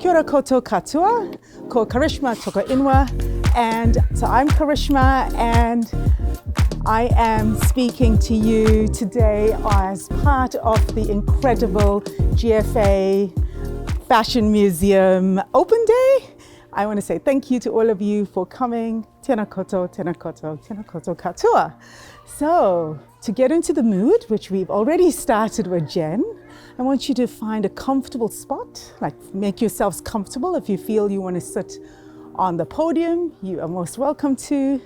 Kia ora koutou katoa, ko Karishma toko ingoa, and so I'm Karishma, and I am speaking to you today as part of the incredible GFA Fashion Museum Open Day. I want to say thank you to all of you for coming. Tēnā koutou, tēnā koutou, tēnā koutou katoa. So, to get into the mood, which we've already started with Jen, I want you to find a comfortable spot, like make yourselves comfortable. If you feel you want to sit on the podium, you are most welcome to.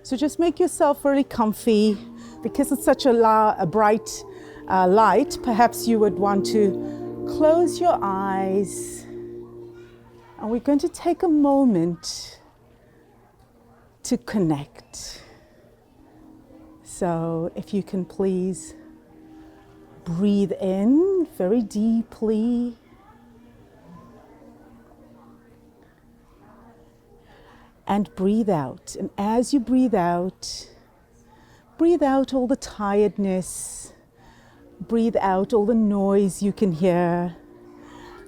So just make yourself really comfy. Because it's such a bright light, perhaps you would want to close your eyes. And we're going to take a moment to connect. So if you can please breathe in very deeply. And breathe out. And as you breathe out all the tiredness. Breathe out all the noise you can hear.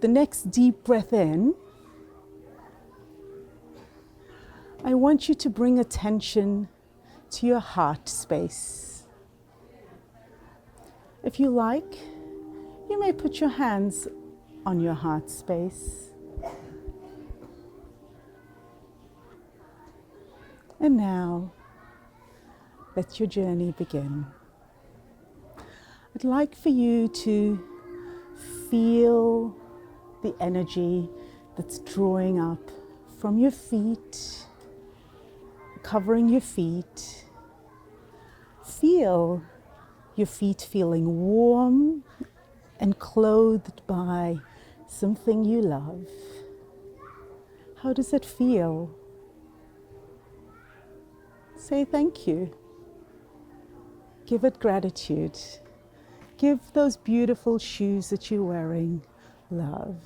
The next deep breath in, I want you to bring attention to your heart space. If you like, you may put your hands on your heart space. And now, let your journey begin. I'd like for you to feel the energy that's drawing up from your feet, covering your feet. Feel your feet feeling warm and clothed by something you love. How does it feel? Say thank you. Give it gratitude. Give those beautiful shoes that you're wearing love.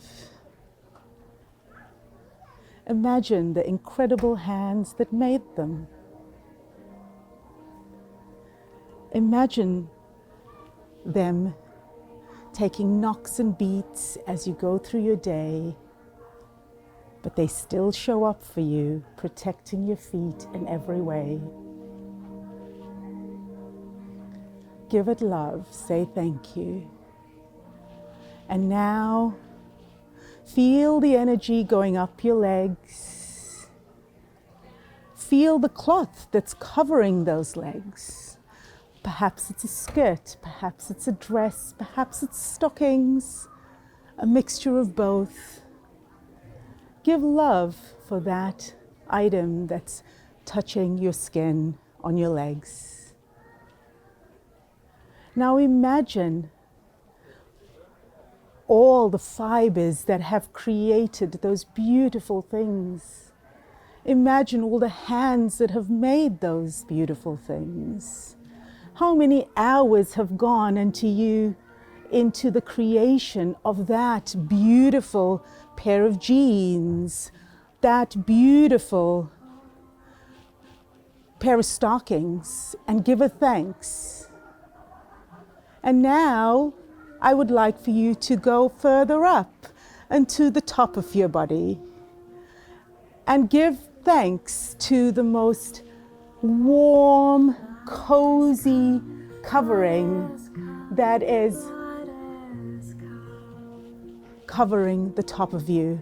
Imagine the incredible hands that made them. Imagine them taking knocks and beats as you go through your day, but they still show up for you, protecting your feet in every way. Give it love, say thank you. And now, feel the energy going up your legs. Feel the cloth that's covering those legs. Perhaps it's a skirt, perhaps it's a dress, perhaps it's stockings, a mixture of both. Give love for that item that's touching your skin on your legs. Now imagine all the fibers that have created those beautiful things. Imagine all the hands that have made those beautiful things. How many hours have gone into the creation of that beautiful pair of jeans, that beautiful pair of stockings, and give a thanks. And now I would like for you to go further up and to the top of your body and give thanks to the most warm, cozy covering that is covering the top of you.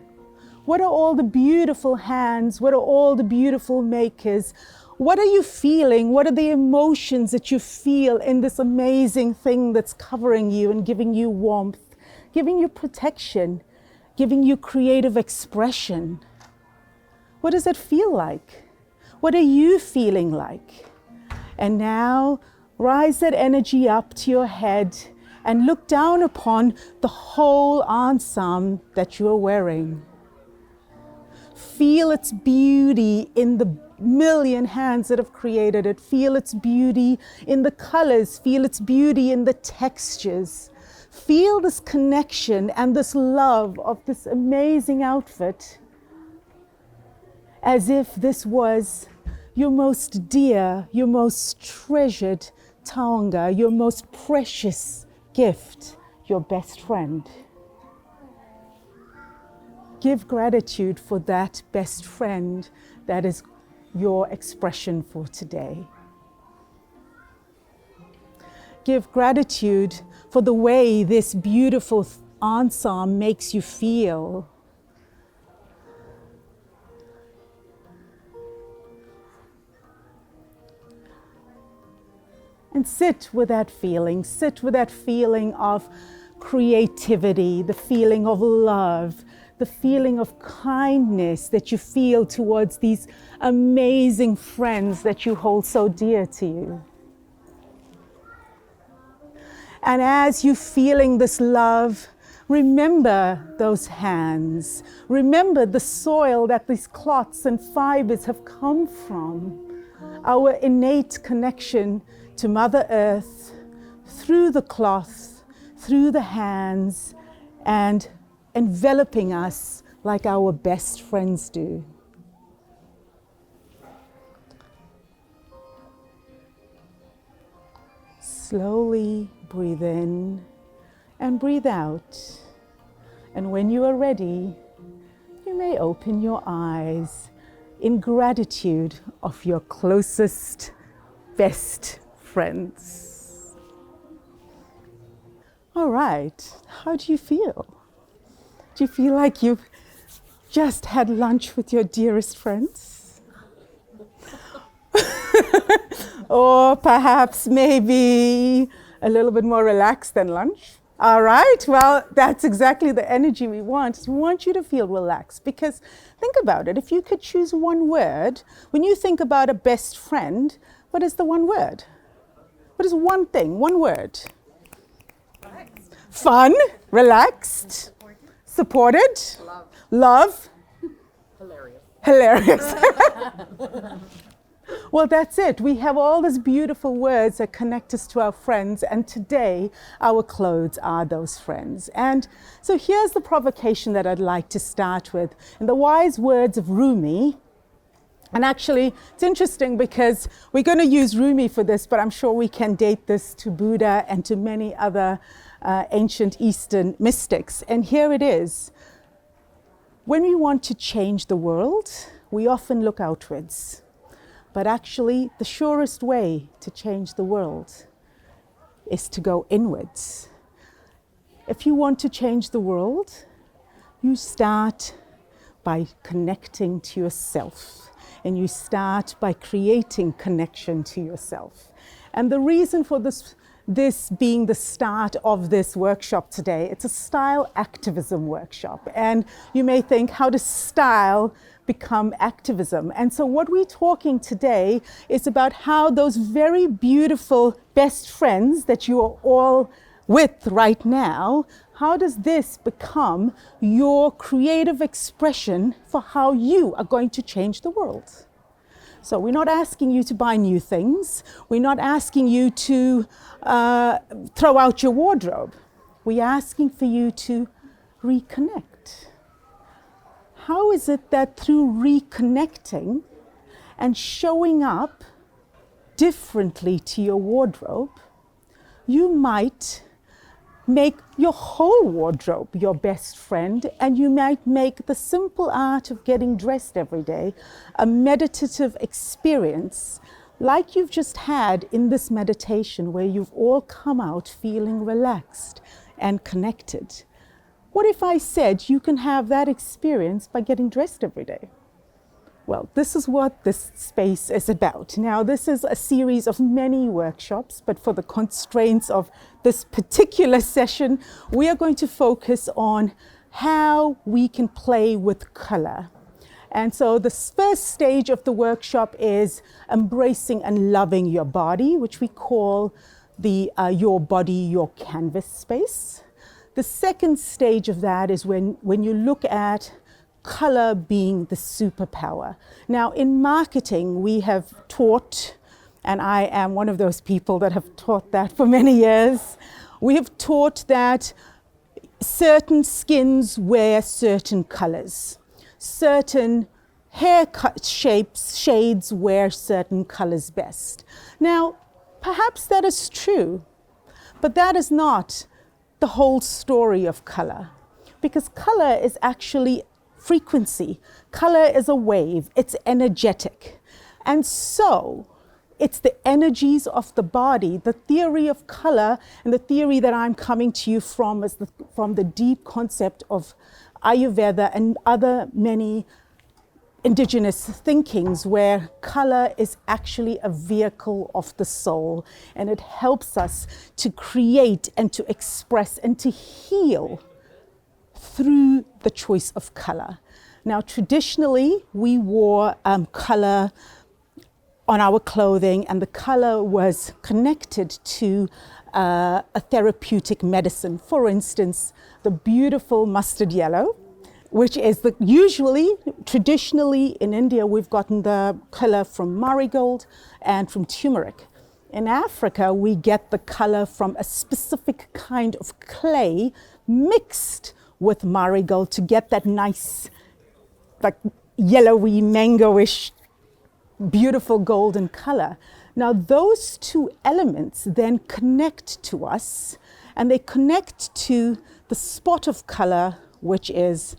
What are all the beautiful hands? What are all the beautiful makers? What are you feeling? What are the emotions that you feel in this amazing thing that's covering you and giving you warmth, giving you protection, giving you creative expression? What does it feel like? What are you feeling like? And now, rise that energy up to your head and look down upon the whole ensemble that you are wearing. Feel its beauty in the million hands that have created it. Feel its beauty in the colors. Feel its beauty in the textures. Feel this connection and this love of this amazing outfit as if this was your most dear, your most treasured taonga, your most precious gift, your best friend. Give gratitude for that best friend that is your expression for today. Give gratitude for the way this beautiful answer makes you feel. And sit with that feeling of creativity, the feeling of love, the feeling of kindness that you feel towards these amazing friends that you hold so dear to you. And as you're feeling this love, remember those hands. Remember the soil that these clots and fibers have come from. Our innate connection to Mother Earth through the cloth, through the hands, and enveloping us like our best friends do. Slowly breathe in and breathe out. And when you are ready, you may open your eyes in gratitude of your closest, best friends. All right, how do you feel? Do you feel like you've just had lunch with your dearest friends? Or perhaps maybe a little bit more relaxed than lunch? All right, well, that's exactly the energy we want. We want you to feel relaxed, because think about it. If you could choose one word, when you think about a best friend, what is the one word? What is one thing, one word? Fun, relaxed, supported, love, hilarious. Well, that's it. We have all these beautiful words that connect us to our friends, and today our clothes are those friends. And so here's the provocation that I'd like to start with. In the wise words of Rumi, and actually it's interesting because we're going to use Rumi for this, but I'm sure we can date this to Buddha and to many other ancient Eastern mystics. And here it is. When we want to change the world, we often look outwards. But actually, the surest way to change the world is to go inwards. If you want to change the world, you start by connecting to yourself. And you start by creating connection to yourself. And the reason for this being the start of this workshop today, it's a style activism workshop. And you may think, how does style become activism? And so what we're talking today is about how those very beautiful best friends that you are all with right now, how does this become your creative expression for how you are going to change the world? So we're not asking you to buy new things. We're not asking you to throw out your wardrobe. We're asking for you to reconnect. How is it that through reconnecting and showing up differently to your wardrobe, you might make your whole wardrobe your best friend, and you might make the simple art of getting dressed every day a meditative experience like you've just had in this meditation, where you've all come out feeling relaxed and connected. What if I said you can have that experience by getting dressed every day? Well, this is what this space is about. Now, this is a series of many workshops, but for the constraints of this particular session, we are going to focus on how we can play with color. And so the first stage of the workshop is embracing and loving your body, which we call the Your Body, Your Canvas space. The second stage of that is when you look at color being the superpower. Now, in marketing, we have taught, and I am one of those people that have taught that for many years. We have taught that certain skins wear certain colors. Certain haircut shades wear certain colors best. Now, perhaps that is true, but that is not the whole story of color, because color is actually frequency. Color is a wave. It's energetic. And so it's the energies of the body. The theory of color and the theory that I'm coming to you from is from the deep concept of Ayurveda and other many indigenous thinkings, where color is actually a vehicle of the soul, and it helps us to create and to express and to heal through the choice of color. Now, traditionally, we wore color on our clothing, and the color was connected to a therapeutic medicine. For instance, the beautiful mustard yellow, which is traditionally in India, we've gotten the color from marigold and from turmeric. In Africa, we get the color from a specific kind of clay mixed with marigold to get that nice, like yellowy, mangoish, beautiful golden color. Now, those two elements then connect to us, and they connect to the spot of color, which is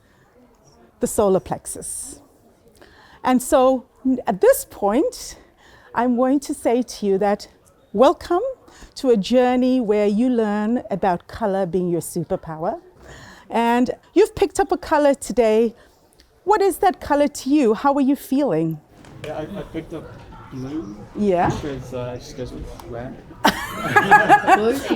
the solar plexus. And so at this point, I'm going to say to you that welcome to a journey where you learn about color being your superpower. And you've picked up a color today. What is that color to you? How are you feeling? Yeah, I picked up blue. Yeah. Because it just goes with red.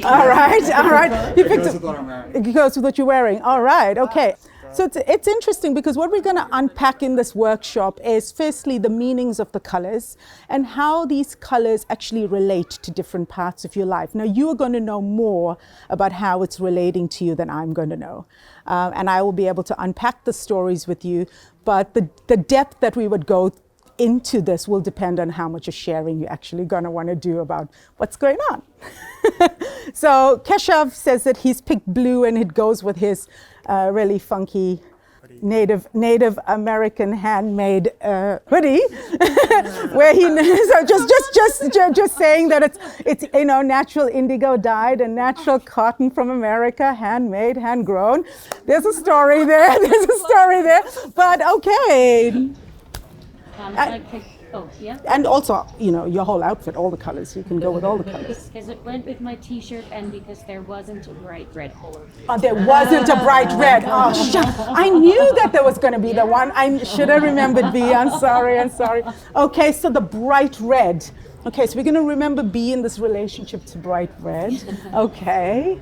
All right. You picked It goes up. with what I'm wearing. It goes with what you're wearing. All right. Okay. So it's interesting because what we're going to unpack in this workshop is firstly the meanings of the colors and how these colors actually relate to different parts of your life. Now, you are going to know more about how it's relating to you than I'm going to know. And I will be able to unpack the stories with you. But the depth that we would go into this will depend on how much of sharing you're actually going to want to do about what's going on. So Keshav says that he's picked blue and it goes with his really funky Native American handmade hoodie, where he so just saying that it's natural indigo dyed and natural cotton from America, handmade, hand grown. There's a story there. But okay. And also, your whole outfit, all the colors. You can go with all the colors. Because it went with my t-shirt and because there wasn't a bright red color. Oh, there wasn't a bright red. Oh, I knew that there was going to be the one. I should have remembered B. I'm sorry. Okay, so the bright red. Okay, so we're going to remember B in this relationship to bright red. Okay.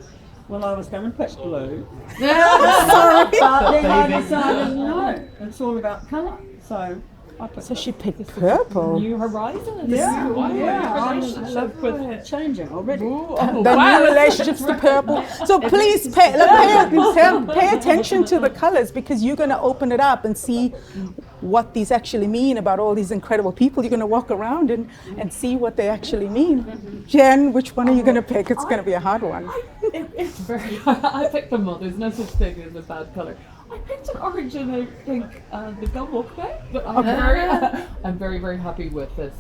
Well, I was going to pick blue. Sorry. But then I decided, no, it's all about colour. So she picked purple. New horizons. Yeah, I'm in love with changing already. The new relationships to purple. So please pay attention to the colors, because you're going to open it up and see what these actually mean about all these incredible people. You're going to walk around and see what they actually mean. Jen, which one are you going to pick? It's going to be a hard one. It's very. I picked them all. There's no such thing as a bad color. I picked an orange and I think the gum walk there, but I'm very, very happy with this.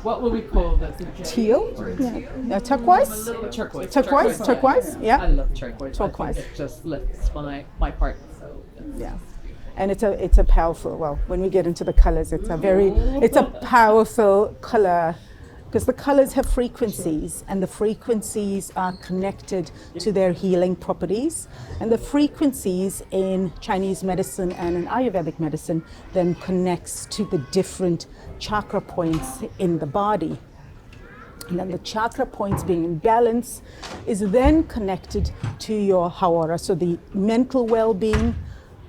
What will we call this? Teal? Yeah. Turquoise? Turquoise? Yeah. I love turquoise. Turquoise. I think it just lifts my heart. So yeah. And it's a powerful, well, when we get into the colors, it's a powerful color, because the colors have frequencies, and the frequencies are connected to their healing properties. And the frequencies in Chinese medicine and in Ayurvedic medicine then connects to the different chakra points in the body. And then the chakra points being in balance is then connected to your hawara, so the mental well-being,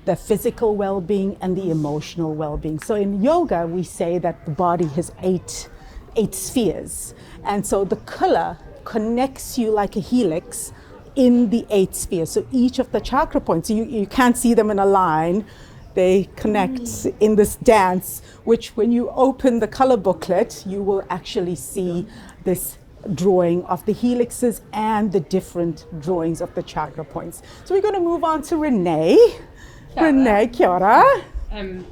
the physical well-being, and the emotional well-being. So in yoga, we say that the body has eight spheres. And so the color connects you like a helix in the 8 spheres. So each of the chakra points, you can't see them in a line, they connect in this dance, which when you open the color booklet, you will actually see this drawing of the helixes and the different drawings of the chakra points. So we're going to move on to Renee. Renee, kia ora.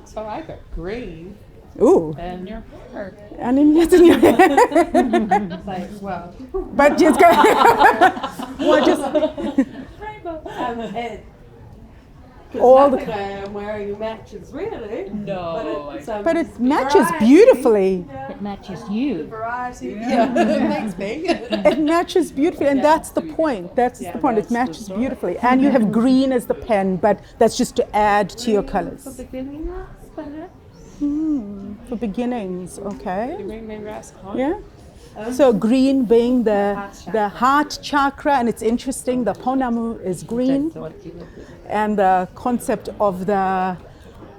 So I got green. Ooh. And your hair. And in your hair. It's like, wow. But just go. Rainbow. all Nothing the, I am wearing matches really. No, but it matches beautifully. It matches you. Variety. Yeah. Thanks, me. It matches beautifully, and that's the point. That's the point. It matches beautifully. And you have green as the pen, but that's just to add to your colors. For beginnings, okay. Yeah. So green being the heart chakra, and it's interesting. The ponamu is green, and the concept of the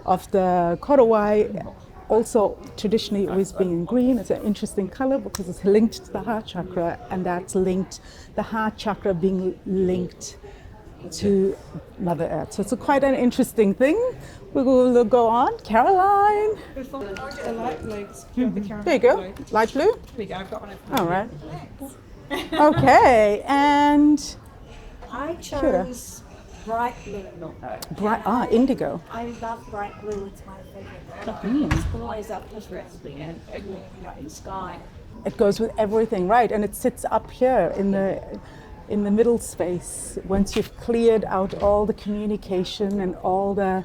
korowai also traditionally always being in green. It's an interesting color because it's linked to the heart chakra, and that's linked, the heart chakra being linked to Mother Earth. So it's quite an interesting thing. We will go on. Caroline. The light blues. There you go. Light blue. There we go, I've got one. All right. Okay, and I chose bright blue. bright, indigo. I love bright blue. It's my favorite. It's always up to the sky. It goes with everything, right? And it sits up here in the middle space. Once you've cleared out all the communication and all the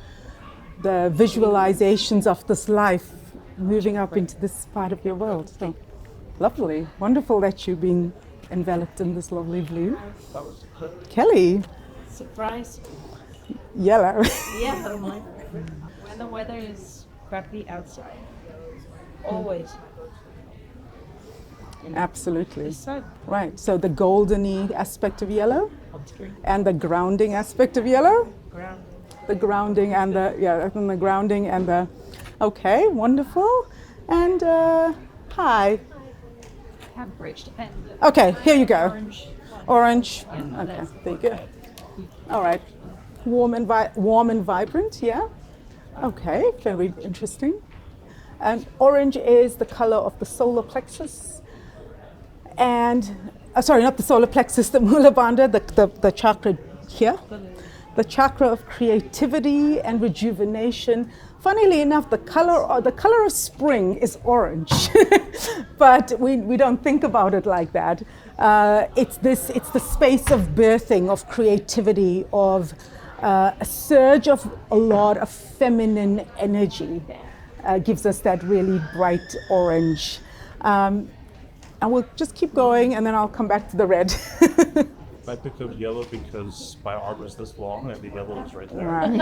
visualizations of this life, moving up into this part of your world. So lovely, wonderful that you've been enveloped in this lovely blue. Kelly, Surprise. yellow. Yeah, when the weather is crappy outside. Always. Absolutely. So, Right, so the goldeny aspect of yellow and the grounding aspect of yellow. ground. The grounding and the grounding and the, okay, wonderful. And hi. Have reached pen. Okay, here you go. Orange. Orange. Okay, there you go. All right. Warm and vibrant, yeah. Okay, very interesting. And orange is the color of the solar plexus. And, sorry, not the solar plexus, the Mulabandha, the chakra here. The chakra of creativity and rejuvenation. Funnily enough, the color of spring is orange, but we don't think about it like that. It's the space of birthing, of creativity, of a surge of a lot of feminine energy. Gives us that really bright orange. And we'll just keep going, and then I'll come back to the red. I picked up yellow because my arm is this long and the yellow is right there. Right.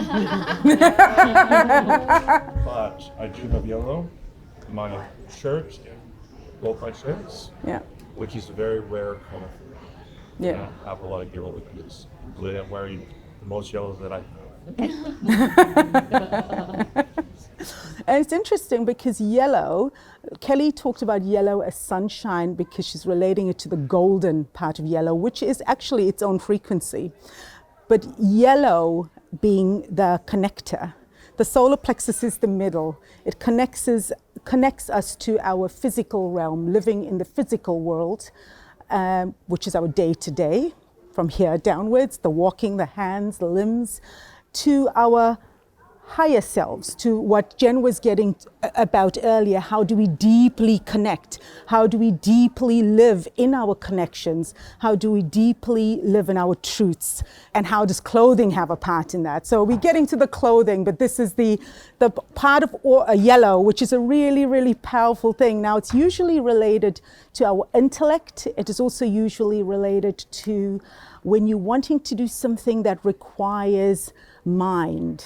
But I do have yellow. My shirt, both my shirts, Yeah, which is a very rare color. yeah. I have a lot of yellow because I'm wearing the most yellow that I have. And it's interesting because yellow, Kelly talked about yellow as sunshine because she's relating it to the golden part of yellow, which is actually its own frequency. But yellow being the connector, the solar plexus is the middle. It connects us to our physical realm, living in the physical world, which is our day-to-day, from here downwards, the walking, the hands, the limbs, to our higher selves, to what Jen was getting about earlier. How do we deeply connect? How do we deeply live in our connections? How do we deeply live in our truths? And how does clothing have a part in that? So we're getting to the clothing, but this is the part of yellow, which is a really, really powerful thing. Now, it's usually related to our intellect. It is also usually related to when you're wanting to do something that requires mind.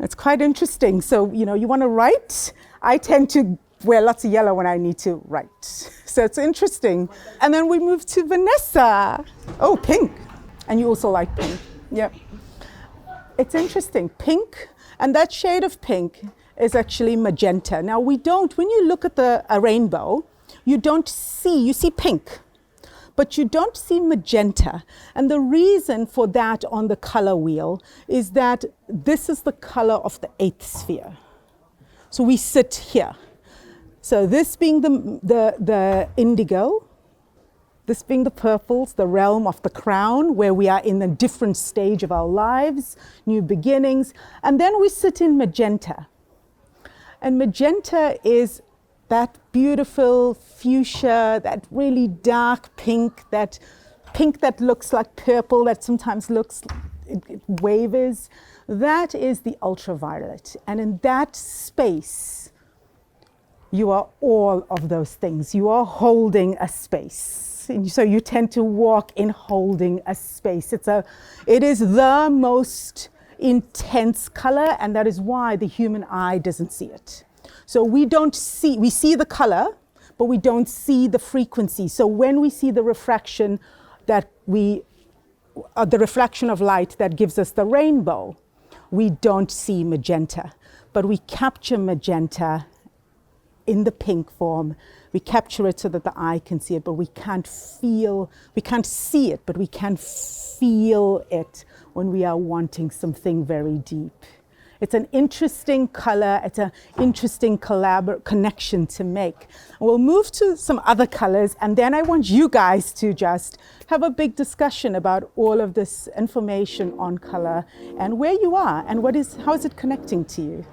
It's quite interesting. So, you want to write. I tend to wear lots of yellow when I need to write. So it's interesting. And then we move to Vanessa. Oh, pink. And you also like pink. Yep. It's interesting. Pink, and that shade of pink is actually magenta. Now when you look at a rainbow, you see pink, but you don't see magenta. And the reason for that on the color wheel is that this is the color of the 8th sphere. So we sit here. So this being the indigo, this being the purples, the realm of the crown, where we are in a different stage of our lives, new beginnings. And then we sit in magenta. And magenta is that beautiful fuchsia, that really dark pink that looks like purple, that sometimes looks, it wave is, that is the ultraviolet. And in that space, you are all of those things. You are holding a space. And so you tend to walk in holding a space. It is the most intense color, and that is why the human eye doesn't see it. So we see the color, but we don't see the frequency. So when we see the refraction the reflection of light that gives us the rainbow, we don't see magenta, but we capture magenta in the pink form. We capture it so that the eye can see it, but we can't see it, but we can feel it when we are wanting something very deep. It's an interesting color, it's an interesting connection to make. We'll move to some other colors, and then I want you guys to just have a big discussion about all of this information on color and where you are and how is it connecting to you.